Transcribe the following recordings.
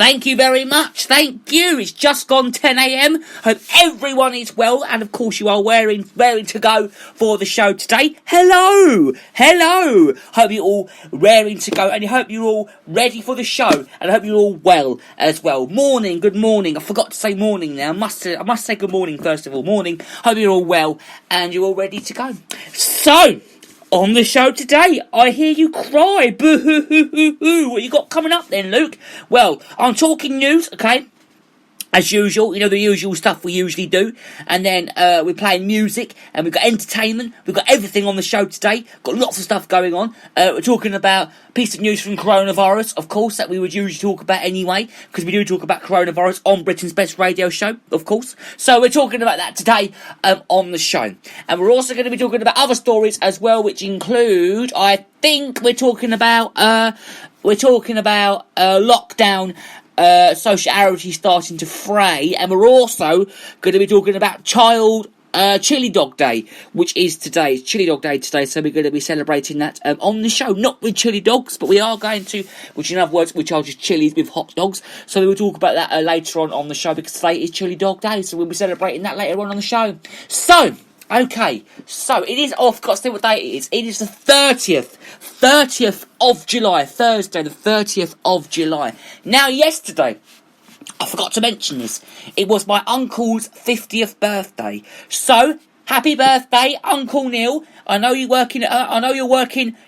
Thank you very much. Thank you. It's just gone 10 a.m. Hope everyone is well, and of course you are raring to go for the show today. Hello. Hope you're all raring to go, and I hope you're all ready for the show, and I hope you're all well as well. Morning. Good morning. I forgot to say morning now. I must say good morning first of all. Morning. Hope you're all well, and you're all ready to go. So, on the show today, I hear you cry. Boo-hoo-hoo-hoo-hoo. What you got coming up then, Luke? Well, I'm talking news, okay? As usual, the usual stuff we usually do. And then we're playing music, and we've got entertainment. We've got everything on the show today. Got lots of stuff going on. We're talking about a piece of news from coronavirus, of course, that we would usually talk about anyway, because we do talk about coronavirus on Britain's Best Radio Show, of course. So we're talking about that today on the show. And we're also going to be talking about other stories as well, which include, I think we're talking about lockdown, sociality starting to fray, and we're also going to be talking about Chili Dog Day, which is today. It's Chili Dog Day today, so we're going to be celebrating that on the show. Not with chili dogs, but we are going to, which in other words, we charge chilies with hot dogs. So we will talk about that later on the show, because today is Chili Dog Day, so we'll be celebrating that later on the show. So, okay, so it is off. Got to see what day it is. It is the 30th of July, Thursday, the 30th of July. Now, yesterday, I forgot to mention this. It was my uncle's 50th birthday. So, happy birthday, Uncle Neil. I know you're working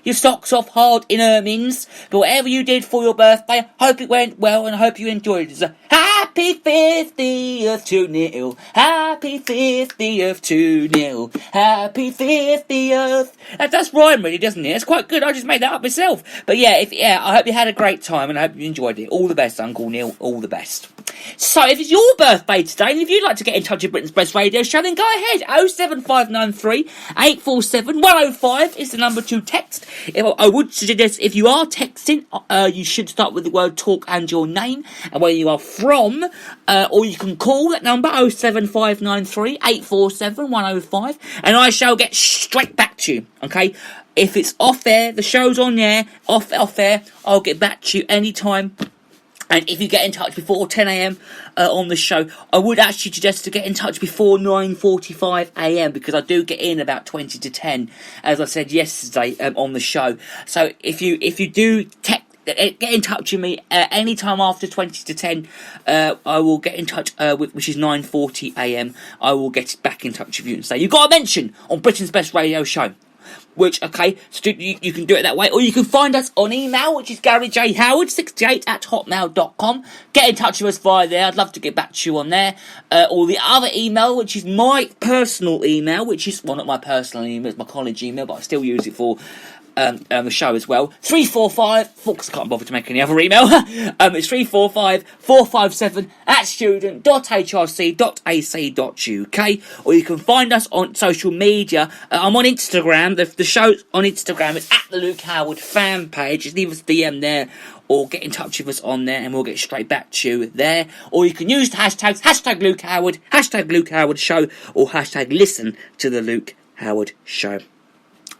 your socks off hard in Ermines, but whatever you did for your birthday, hope it went well and I hope you enjoyed it. So, happy 50th to Neil. Happy 50th to Neil. Happy 50th. That does rhyme really, doesn't it? It's quite good. I just made that up myself. But yeah, I hope you had a great time and I hope you enjoyed it. All the best, Uncle Neil. All the best. So, if it's your birthday today, and if you'd like to get in touch with Britain's Best Radio Show, then go ahead. 07593 847 105 is the number to text. I would suggest, if you are texting, you should start with the word talk and your name, and where you are from, or you can call that number, 07593 847 105, and I shall get straight back to you, okay? If it's off air, the show's on there, off air, I'll get back to you anytime. And if you get in touch before 10 a.m. On the show, I would actually suggest to get in touch before 9:45 a.m. because I do get in about 20 to 10, as I said yesterday on the show. So if you do get in touch with me any time after 20 to 10, I will get in touch which is 9:40 a.m. I will get back in touch with you and say, you've got a mention on Britain's Best Radio Show. Which, okay, so you can do it that way. Or you can find us on email, which is GaryJHoward68@hotmail.com. Get in touch with us via there. I'd love to get back to you on there. Or the other email, which is my personal email, which is, well, not my personal email, it's my college email, but I still use it for the show as well. 345, folks, can't bother to make any other email. It's 345-457@student.hrc.ac.uk, or you can find us on social media. I'm on Instagram. The show's on Instagram. It's at the Luke Howard fan page. Just leave us a DM there, or get in touch with us on there, and we'll get straight back to you there. Or you can use the hashtags, #Luke Howard, #Luke Howard Show, or #listen to the Luke Howard Show.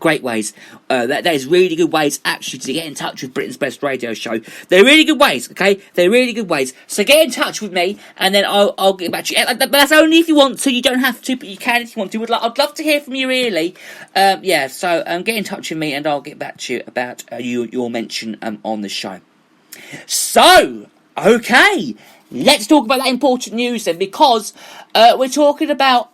Great ways. That is really good ways, actually, to get in touch with Britain's Best Radio Show. They're really good ways, okay? They're really good ways. So get in touch with me, and then I'll get back to you. But that's only if you want to. You don't have to, but you can if you want to. I'd love to hear from you, really. So get in touch with me, and I'll get back to you about your mention on the show. So, okay. Let's talk about that important news then, because we're talking about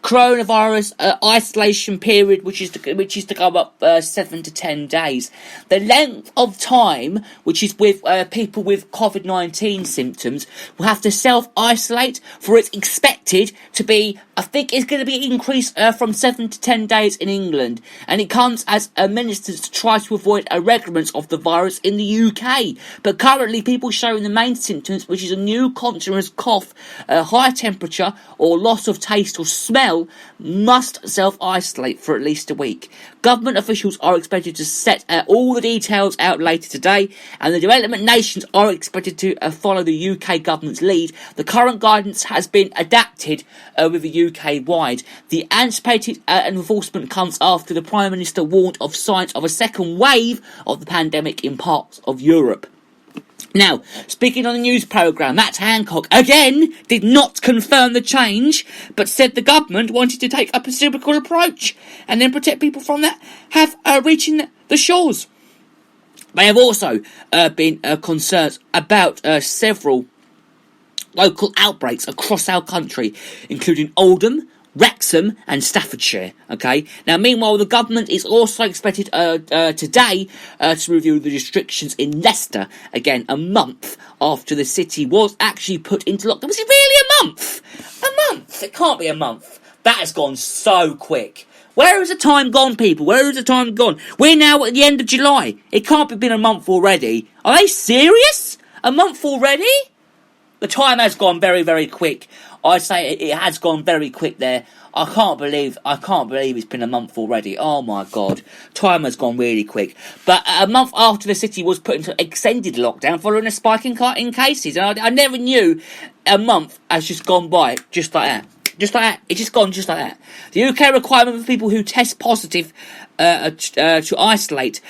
coronavirus isolation period, which is to go up 7 to 10 days. The length of time, which is with people with COVID-19 symptoms, will have to self-isolate for it's expected to be, I think it's going to be increased from 7 to 10 days in England. And it comes as ministers try to avoid a recurrence of the virus in the UK. But currently, people showing the main symptoms, which is a new continuous cough, high temperature, or loss of taste or smell, must self-isolate for at least a week. Government officials are expected to set all the details out later today, and the development nations are expected to follow the UK government's lead. The current guidance has been adapted with the UK-wide. The anticipated enforcement comes after the Prime Minister warned of signs of a second wave of the pandemic in parts of Europe. Now, speaking on the news programme, Matt Hancock again did not confirm the change, but said the government wanted to take a reciprocal approach and then protect people from that reaching the shores. They have also been concerned about several local outbreaks across our country, including Oldham, Wrexham and Staffordshire. Okay. Now, meanwhile, the government is also expected today to review the restrictions in Leicester, again a month after the city was actually put into lockdown. Was it really a month? A month? It can't be a month. That has gone so quick. Where has the time gone, people? Where has the time gone? We're now at the end of July. It can't have been a month already. Are they serious? A month already? The time has gone very, very quick. I'd say it has gone very quick there. I can't believe it's been a month already. Oh my God. Time has gone really quick. But a month after the city was put into extended lockdown following a spike in cases. And I never knew a month has just gone by just like that. Just like that. It's just gone just like that. The UK requirement for people who test positive to isolate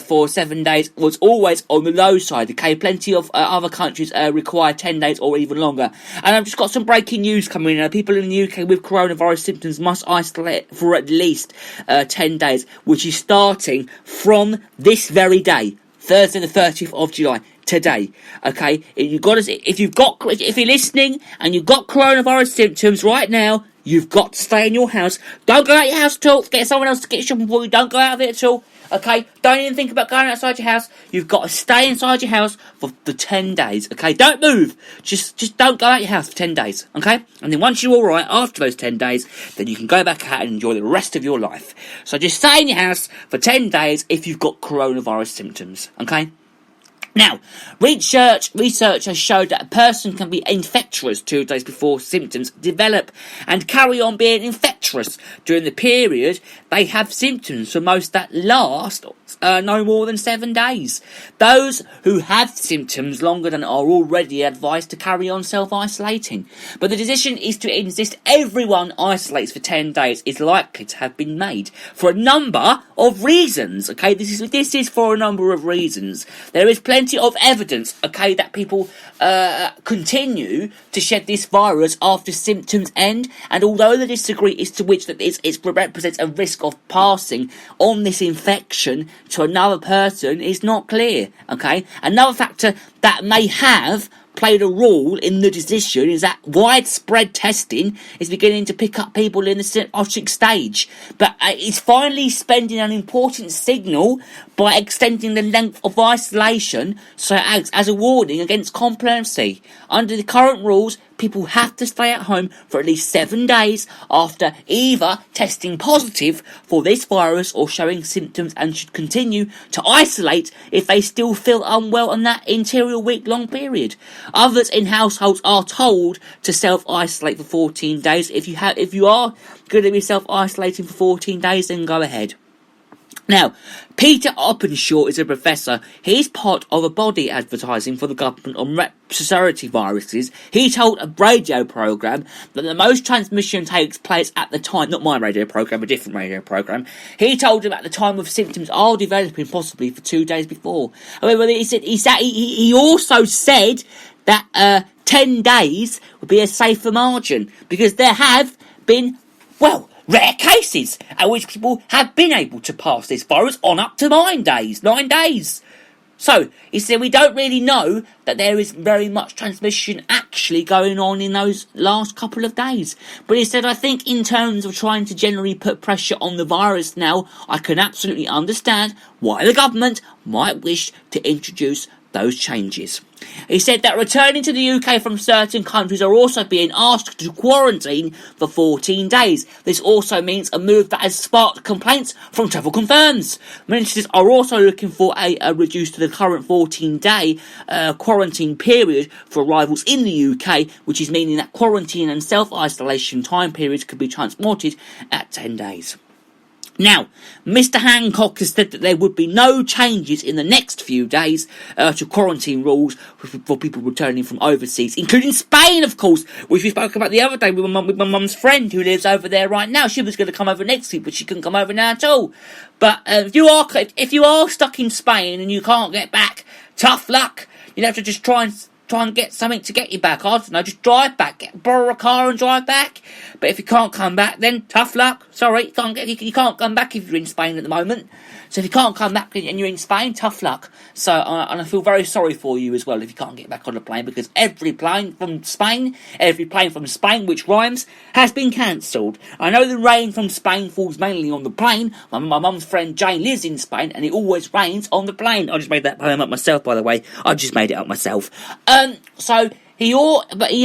for 7 days was always on the low side. Okay, plenty of other countries require 10 days or even longer. And I've just got some breaking news coming in. People in the UK with coronavirus symptoms must isolate for at least 10 days, which is starting from this very day, Thursday the 30th of July. Today, okay. If you're listening and you've got coronavirus symptoms right now, you've got to stay in your house. Don't go out your house at all. Get someone else to get shopping for you. Don't go out of it at all. Okay, don't even think about going outside your house. You've got to stay inside your house for the 10 days. Okay, don't move. Just don't go out your house for 10 days. Okay, and then once you're all right after those 10 days, then you can go back out and enjoy the rest of your life. So just stay in your house for 10 days if you've got coronavirus symptoms. Okay. Now, research has showed that a person can be infectious 2 days before symptoms develop and carry on being infectious during the period they have symptoms, for most that last no more than 7 days. Those who have symptoms longer than are already advised to carry on self-isolating. But the decision is to insist everyone isolates for 10 days is likely to have been made for a number of reasons. Okay, this is for a number of reasons. There is plenty of evidence, okay, that people continue to shed this virus after symptoms end, and although they disagree as to which that it represents a risk of passing on this infection to another person is not clear. Okay, another factor that may have played a role in the decision is that widespread testing is beginning to pick up people in the symptomatic stage, but it's finally sending an important signal by extending the length of isolation, so it acts as a warning against complacency. Under the current rules, people have to stay at home for at least 7 days after either testing positive for this virus or showing symptoms, and should continue to isolate if they still feel unwell in that interior week-long period. Others in households are told to self-isolate for 14 days. If you are going to be self-isolating for 14 days, then go ahead. Now, Peter Openshaw is a professor. He's part of a body advertising for the government on respiratory viruses. He told a radio programme that the most transmission takes place at the time, not my radio programme, a different radio programme. He told him at the time of symptoms are developing, possibly for 2 days before. However, he also said that 10 days would be a safer margin, because there have been, rare cases at which people have been able to pass this virus on up to 9 days. So, he said we don't really know that there is very much transmission actually going on in those last couple of days. But he said, I think in terms of trying to generally put pressure on the virus now, I can absolutely understand why the government might wish to introduce those changes. He said that returning to the UK from certain countries are also being asked to quarantine for 14 days. This also means a move that has sparked complaints from travel concerns. Ministers are also looking for a reduce to the current 14-day quarantine period for arrivals in the UK, which is meaning that quarantine and self-isolation time periods could be transported at 10 days. Now, Mr. Hancock has said that there would be no changes in the next few days to quarantine rules for people returning from overseas, including Spain, of course, which we spoke about the other day with my mum's friend who lives over there right now. She was going to come over next week, but she couldn't come over now at all. But if you are stuck in Spain and you can't get back tough luck. You'd have to just try and get something to get you back. I don't know, just drive back. Borrow a car and drive back. But if you can't come back, then tough luck. Sorry, you can't come back if you're in Spain at the moment. So if you can't come back and you're in Spain, tough luck. So and I feel very sorry for you as well if you can't get back on the plane, because every plane from Spain which rhymes, has been cancelled. I know the rain from Spain falls mainly on the plane. My mum's friend Jane lives in Spain, and it always rains on the plane. I just made that poem up myself, by the way. I just made it up myself. So he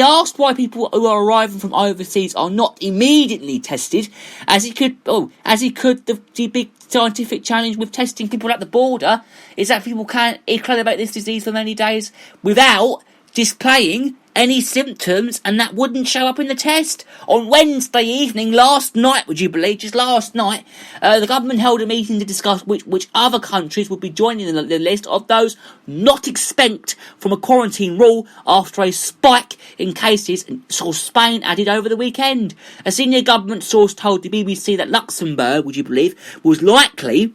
asked why people who are arriving from overseas are not immediately tested, as he could the big scientific challenge with testing people at the border is that people can't incubate this disease for many days without displaying any symptoms, and that wouldn't show up in the test. On Wednesday evening, last night, would you believe, just last night, the government held a meeting to discuss which other countries would be joining the list of those not exempt from a quarantine rule after a spike in cases saw Spain added over the weekend. A senior government source told the BBC that Luxembourg, would you believe, was likely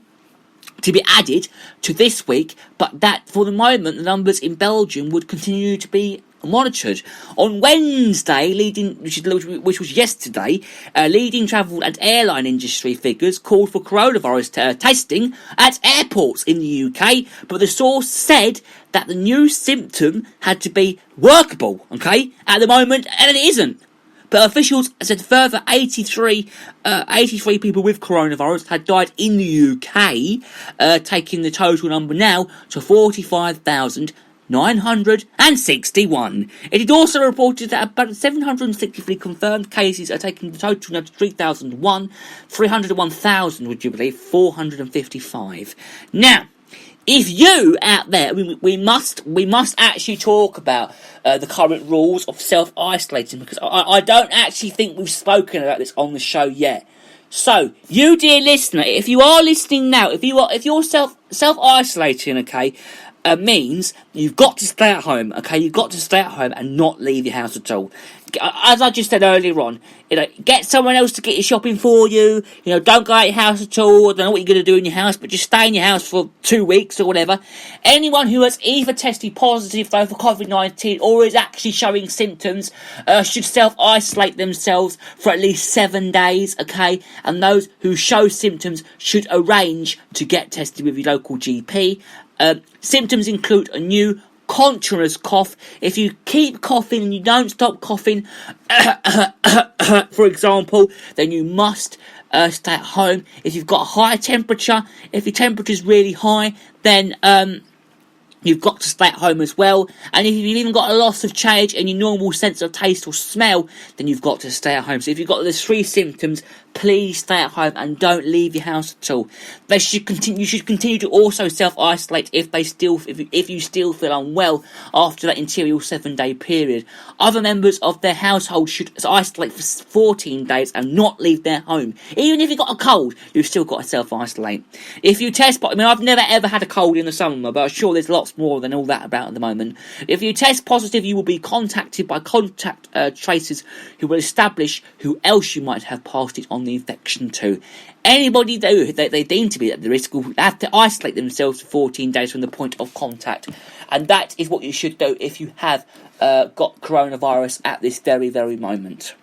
to be added to this week, but that for the moment the numbers in Belgium would continue to be monitored. On Wednesday, which was yesterday, leading travel and airline industry figures called for coronavirus testing at airports in the UK, but the source said that the new symptom had to be workable, okay, at the moment, and it isn't. But officials said further 83 people with coronavirus had died in the UK, taking the total number now to 45,961. It had also reported that about 763 confirmed cases are taking the total now to 301,000, would you believe, 455. Now, if you out there, we must actually talk about the current rules of self-isolating, because I don't actually think we've spoken about this on the show yet. So, you dear listener, if you are listening now, if you're self-isolating, okay, means you've got to stay at home, okay? You've got to stay at home and not leave your house at all. As I just said earlier on, get someone else to get your shopping for you. Don't go out your house at all. I don't know what you're going to do in your house, but just stay in your house for 2 weeks or whatever. Anyone who has either tested positive though for COVID-19 or is actually showing symptoms should self-isolate themselves for at least 7 days, okay? And those who show symptoms should arrange to get tested with your local GP. Symptoms include a new continuous cough. If you keep coughing and you don't stop coughing, for example, then you must stay at home. If you've got a high temperature, if your temperature is really high, then you've got to stay at home as well. And if you've even got a loss of change and your normal sense of taste or smell, then you've got to stay at home. So if you've got those 3 symptoms, please stay at home and don't leave your house at all. You should continue to also self-isolate if you still feel unwell after that interior 7-day period. Other members of their household should isolate for 14 days and not leave their home. Even if you've got a cold, you've still got to self-isolate. If you test, I've never ever had a cold in the summer, but I'm sure there's lots more than all that about at the moment. If you test positive, you will be contacted by contact tracers who will establish who else you might have passed it on the infection to. Anybody though they deem to be at the risk will have to isolate themselves for 14 days from the point of contact, and that is what you should do if you have got coronavirus at this very, very moment.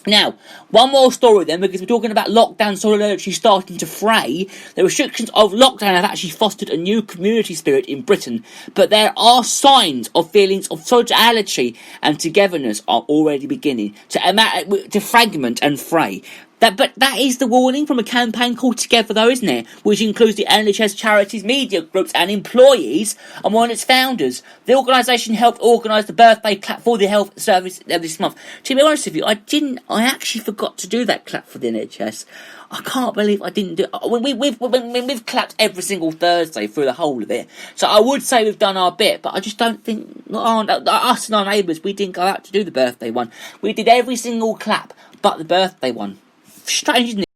Now, one more story then, because we're talking about lockdown solidarity starting to fray. The restrictions of lockdown have actually fostered a new community spirit in Britain, but there are signs of feelings of solidarity and togetherness are already beginning to fragment and fray. But that is the warning from a campaign called Together, though, isn't it? Which includes the NHS charities, media groups and employees among its founders. The organisation helped organise the birthday clap for the health service this month. To be honest with you, I actually forgot to do that clap for the NHS. I can't believe I didn't do it. We've clapped every single Thursday through the whole of it. So I would say we've done our bit, but I just don't think, us and our neighbours, we didn't go out to do the birthday one. We did every single clap but the birthday one. Strange, isn't it?